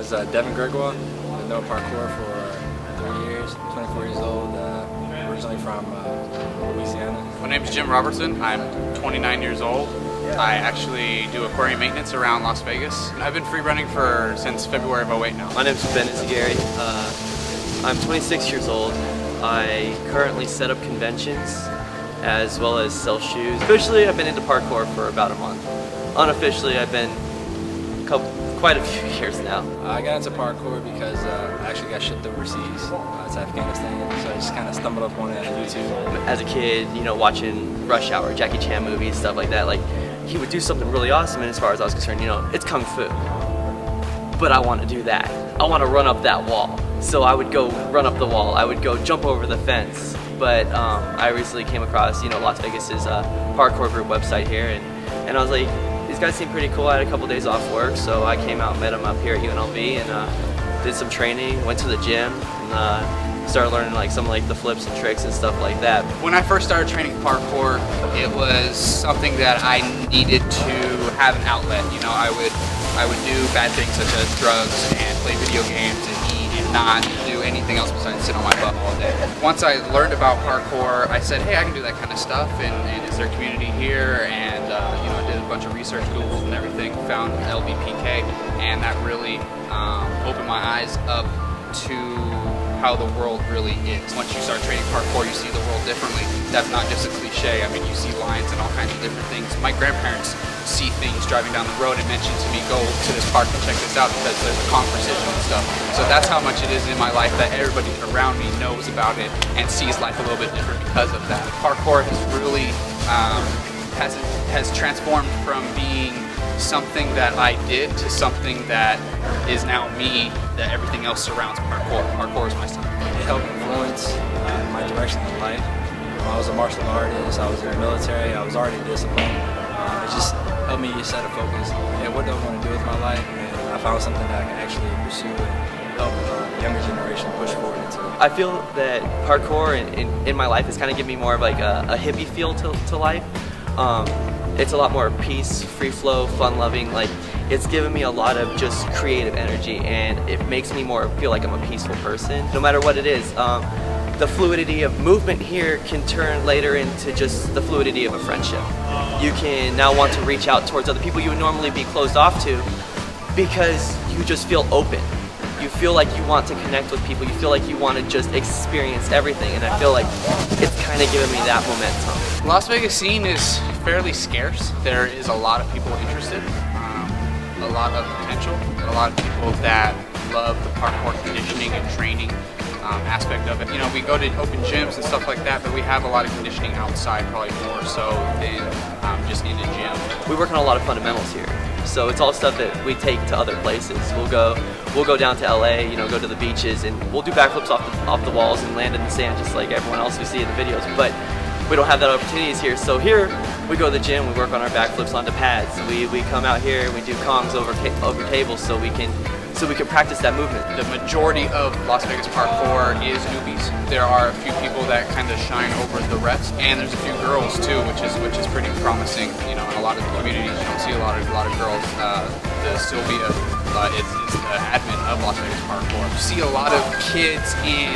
is Devin Gregoire. I've been doing parkour for 3 years, 24 years old, originally from Louisiana. My name is Jim Robertson. I'm 29 years old. I actually do aquarium maintenance around Las Vegas. I've been free running since February of 2008 now. My name is Ben Izagari. I'm 26 years old. I currently set up conventions as well as sell shoes. Officially, I've been into parkour for about a month. Unofficially, I've been quite a few years now. I got into parkour because I actually got shipped overseas to Afghanistan, so I just kind of stumbled up on it on YouTube. As a kid, you know, watching Rush Hour, Jackie Chan movies, stuff like that, like he would do something really awesome, and as far as I was concerned, you know, it's kung fu. But I want to do that. I want to run up that wall. So I would go run up the wall. I would go jump over the fence. But I recently came across, you know, Las Vegas's parkour group website here, and I was like, these guys seem pretty cool. I had a couple days off work, so I came out and met them up here at UNLV and did some training, went to the gym, and started learning like some like the flips and tricks and stuff like that. When I first started training parkour, it was something that I needed to have an outlet. You know, I would do bad things such as drugs and play video games and eat and not do anything else besides sit on my butt all day. Once I learned about parkour, I said, hey, I can do that kind of stuff, and is there a community here? And you know, I did a bunch of research, Googled and everything, found LBPK, and that really opened my eyes up to how the world really is. Once you start training parkour, you see the world differently. That's not just a cliche. I mean, you see lines and all kinds of different things. My grandparents see things driving down the road and mention to me, go to this park and check this out because there's a conch precision and stuff. So that's how much it is in my life that everybody around me knows about it and sees life a little bit different because of that. Parkour has really has transformed from being something that I did to something that is now me, that everything else surrounds parkour. Parkour is my son. It helped influence my direction in life. I was a martial artist, I was in the military, I was already disciplined. It just helped me set a focus. Yeah, what do I want to do with my life? And I found something that I can actually pursue and help the younger generation push forward into. I feel that parkour in my life has kind of given me more of like a hippie feel to life. It's a lot more peace, free flow, fun loving. Like it's given me a lot of just creative energy, and it makes me more feel like I'm a peaceful person, no matter what it is. The fluidity of movement here can turn later into just the fluidity of a friendship. You can now want to reach out towards other people you would normally be closed off to because you just feel open. You feel like you want to connect with people. You feel like you want to just experience everything, and I feel like it's kind of given me that momentum. Las Vegas scene is fairly scarce. There is a lot of people interested, a lot of potential, and a lot of people that love the parkour conditioning and training aspect of it. You know, we go to open gyms and stuff like that, but we have a lot of conditioning outside, probably more so than just in a gym. We work on a lot of fundamentals here, so it's all stuff that we take to other places. We'll go down to LA, you know, go to the beaches, and we'll do backflips off the walls and land in the sand just like everyone else we see in the videos. But we don't have that opportunities here. So here we go to the gym, we work on our backflips onto pads. We come out here and we do kongs over tables so we can practice that movement. The majority of Las Vegas parkour is newbies. There are a few people that kind of shine over the rest, and there's a few girls too, which is pretty promising. You know, in a lot of the communities, you don't see a lot of girls. Sylvia is the admin of Las Vegas Parkour. You see a lot of kids in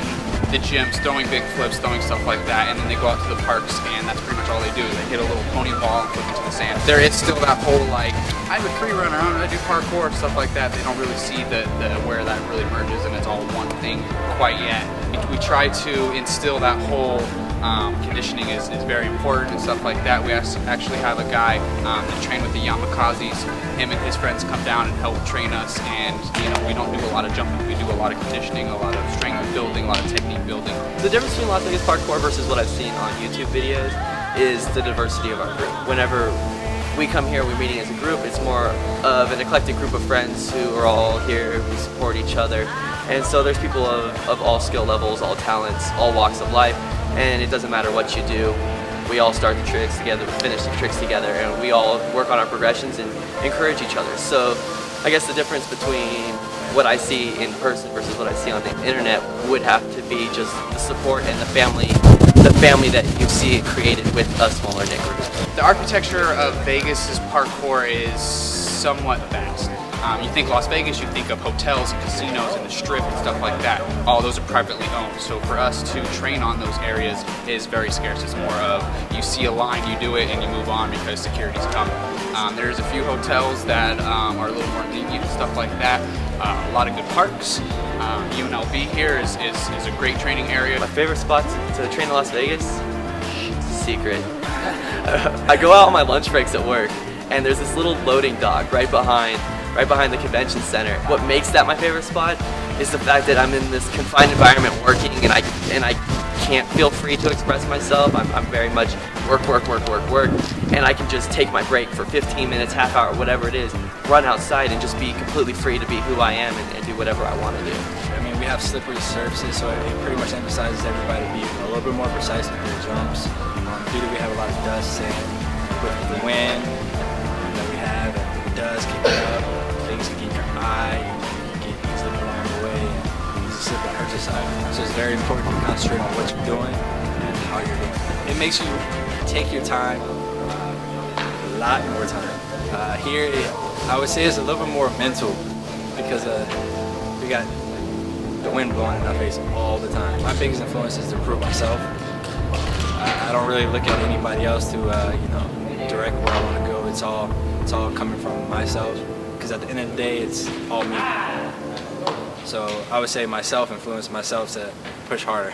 the gyms throwing big flips, throwing stuff like that, and then they go out to the parks, and that's pretty much all they do. They hit a little pony ball and flip into the sand. There is still that whole like, I'm a free runner, I do parkour, stuff like that. They don't really see where that really merges and it's all one thing quite yet. We try to instill that whole conditioning is very important and stuff like that. We actually have a guy that train with the Yamakazes. Him and his friends come down and help train us, and you know, we don't do a lot of jumping, we do a lot of conditioning, a lot of strength building, a lot of technique building. The difference between Las Vegas Parkour versus what I've seen on YouTube videos is the diversity of our group. Whenever we come here, we're meeting as a group, it's more of an eclectic group of friends who are all here, we support each other. And so there's people of all skill levels, all talents, all walks of life, and it doesn't matter what you do. We all start the tricks together, we finish the tricks together, and we all work on our progressions and encourage each other. So I guess the difference between what I see in person versus what I see on the internet would have to be just the support and the family that you see created with a smaller knit group. The architecture of Vegas's parkour is somewhat vast. You think Las Vegas, you think of hotels and casinos and the strip and stuff like that. All those are privately owned. So for us to train on those areas is very scarce. It's more of you see a line, you do it, and you move on because security's coming. There's a few hotels that are a little more lenient and stuff like that. A lot of good parks. UNLV here is a great training area. My favorite spot to train in Las Vegas? Secret. I go out on my lunch breaks at work, and there's this little loading dock right behind the convention center. What makes that my favorite spot is the fact that I'm in this confined environment working, and I can't feel free to express myself. I'm very much work, and I can just take my break for 15 minutes, half hour, whatever it is, run outside and just be completely free to be who I am and do whatever I want to do. I mean, we have slippery surfaces, so it pretty much emphasizes everybody to be a little bit more precise with their jumps. Due to we have a lot of dust and with the wind that we have, and the dust kicking up, things can get in your eye, you get easily blown away, and easy slip and hurt yourself. So it's very important to concentrate on what you're doing and how you're doing it. It makes you take your time, a lot more time. Here, I would say it's a little bit more mental because we got the wind blowing in our face all the time. My biggest influence is to improve myself. I don't really look at anybody else to direct where I want to go. It's all coming from myself, because at the end of the day, it's all me. So I would say myself influenced myself to push harder.